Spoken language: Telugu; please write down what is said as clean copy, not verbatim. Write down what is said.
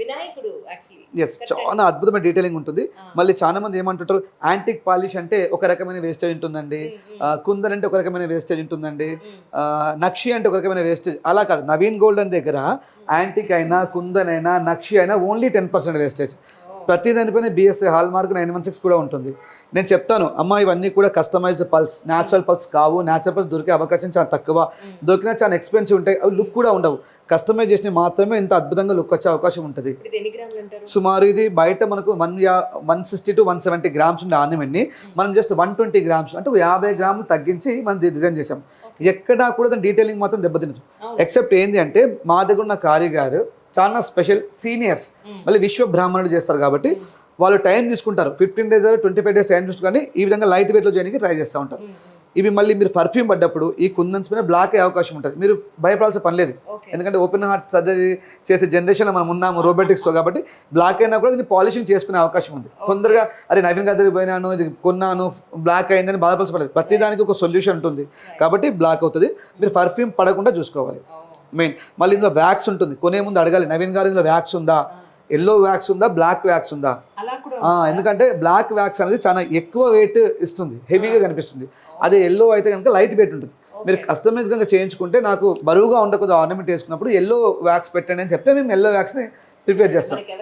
వినాయకుడు యాక్చువల్లీ. యెస్. చాలా అద్భుతమైన డీటెయిలింగ్ ఉంటుంది. మళ్ళీ చాలా మంది ఏమంటుంటారు, యాంటిక్ పాలిష్ అంటే ఒక రకమైన వేస్టేజ్ ఉంటుందండి. కుందన్ అంటే ఒక రకమైన వేస్టేజ్ ఉంటుందండి. నక్షి అంటే ఒక రకమైన వేస్టేజ్. అలా కాదు. నవీన్ గోల్డెన్ దగ్గర యాంటిక్ అయినా, కుందన్ అయినా, నక్షి అయినా ఓన్లీ 10% వేస్టేజ్. ప్రతి దానిపైన BSI హాల్ మార్క్ 916 కూడా ఉంటుంది. నేను చెప్తాను, అమ్మ ఇవన్నీ కూడా కస్టమైజ్డ్ పల్స్, న్యాచురల్ పల్స్ కావు. న్యాచురల్ పల్స్ దొరికే అవకాశం చాలా తక్కువ. దొరికినా చాలా ఎక్స్పెన్సివ్ ఉంటాయి. అవి లుక్ కూడా ఉండవు. కస్టమైజ్ చేసిన మాత్రమే ఇంత అద్భుతంగా లుక్ వచ్చే అవకాశం ఉంటుంది. ఇది ఎన్ని గ్రాములు అంటారు? సుమారు ఇది బయట మనకు 160 to 170 గ్రామ్స్ ఉండే ఆర్నమెంట్ని మనం జస్ట్ 120 గ్రామ్స్ అంటే 50 గ్రాములు తగ్గించి మనం డిజైన్ చేసాం. ఎక్కడా కూడా దాని డీటెయిలింగ్ మాత్రం దెబ్బతినదు. ఎక్సెప్ట్ ఏంటి అంటే మా దగ్గర ఉన్న కారీగారు చాలా స్పెషల్ సీనియర్స్, మళ్ళీ విశ్వ బ్రాహ్మణుడు చేస్తారు కాబట్టి వాళ్ళు టైం తీసుకుంటారు. 15 days 25 days టైం తీసుకుని ఈ విధంగా లైట్ వెయిట్లో చేయడానికి ట్రై చేస్తూ ఉంటారు. ఇవి మళ్ళీ మీరు పర్ఫ్యూమ్ పడ్డప్పుడు ఈ కుందన్స్ పైన బ్లాక్ అయ్యే అవకాశం ఉంటుంది. మీరు భయపడాల్సిన పని లేదు. ఎందుకంటే ఓపెన్ హార్ట్ సర్జరీ చేసే జనరేషన్లో మనం ఉన్నాము రోబోటిక్స్తో. కాబట్టి బ్లాక్ అయినా కూడా దీన్ని పాలిషింగ్ చేసుకునే అవకాశం ఉంది. తొందరగా అరే నవీన్ గారి దగ్గరికి పోయినాను, ఇది కొన్నాను, బ్లాక్ అయిందని బాధపడాల్సిన పడలేదు. ప్రతి దానికి ఒక సొల్యూషన్ ఉంటుంది కాబట్టి బ్లాక్ అవుతుంది. మీరు పర్ఫ్యూమ్ పడకుండా చూసుకోవాలి మెయిన్. మళ్ళీ ఇందులో వ్యాక్స్ ఉంటుంది. కొనే ముందు అడగాలి, నవీన్ గారు ఇందులో వ్యాక్స్ ఉందా, ఎల్లో వ్యాక్స్ ఉందా, బ్లాక్ వ్యాక్స్ ఉందా. ఎందుకంటే బ్లాక్ వ్యాక్స్ అనేది చాలా ఎక్కువ వెయిట్ ఇస్తుంది, హెవీగా కనిపిస్తుంది. అదే ఎల్లో అయితే కనుక లైట్ వెయిట్ ఉంటుంది. మీరు కస్టమైజ్ కనుక చేయించుకుంటే నాకు బరువుగా ఉండకూడదు ఆర్నమెంట్ వేసుకున్నప్పుడు ఎల్లో వ్యాక్స్ పెట్టండి అని చెప్తే మేము ఎల్లో వ్యాక్స్ని ప్రిపేర్ చేస్తాం.